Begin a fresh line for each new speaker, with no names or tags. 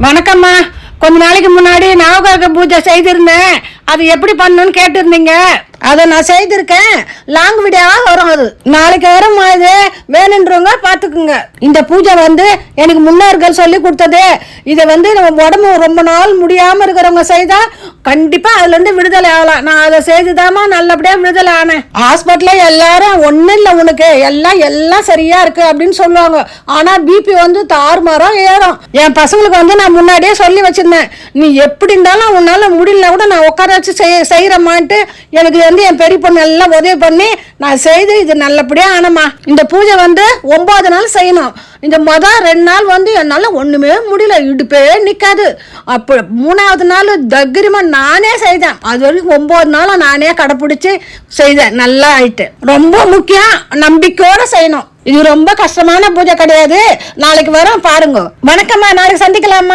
வணக்கம்மா. கொஞ்ச நாளைக்கு முன்னாடி நவகிரக பூஜை செய்திருந்தேன். அது எப்படி பண்ணணும்னு கேட்டிருந்தீங்க. அதை நான் செய்திருக்கேன். லாங் வீடியோவா வரும். அது நாளைக்கு வரும். இது வேணுன்றவங்க பார்த்துக்குங்க. இந்த பூஜை எனக்கு முன்னோர்கள் சொல்லி கொடுத்தது. இதை நம்ம உடம்பு ரொம்ப நாள் முடியாம இருக்கிறவங்க செய்தா கண்டிப்பா அதுல இருந்து விடுதலை ஆகலாம். நான் அதை செய்துதாமா நல்லபடியா விடுதலை ஆனேன். ஹாஸ்பிட்டல்ல எல்லாரும் ஒன்னும் இல்லை, உனக்கு எல்லாம் சரியா இருக்கு அப்படின்னு சொல்லுவாங்க. ஆனா பிபி தாறுமாறம் ஏறும். என் பசங்களுக்கு நான் முன்னாடியே சொல்லி வச்சிருந்தேன், நீ எப்படி இருந்தாலும் உன்னால முடியல கூட நான் உட்கார வச்சு செய்யறமான்ட்டு எனக்கு என் பெரிய பொண்ணு எல்லாம் உதவி பண்ணி நான் செய்து இது நல்லபடியா ஆனமா. இந்த பூஜை 9 நாள் செய்யணும். இந்த மொதல் 2 நாள் என்னால ஒண்ணுமே முடியல, இடுப்பே நிக்காது. அப்ப 3ஆவது நாள் தக்கிரமா நானே செய்தேன். அது வரைக்கும் 9 நாளும் நானே கடைப்பிடிச்சு செய்தேன். நல்லா ஆயிட்டு. ரொம்ப முக்கியம், நம்பிக்கையோட செய்யணும். இது ரொம்ப கஷ்டமான பூஜை கிடையாது. நாளைக்கு வரோம் பாருங்க. வணக்கம்மா, நாளைக்கு சந்திக்கலாமா.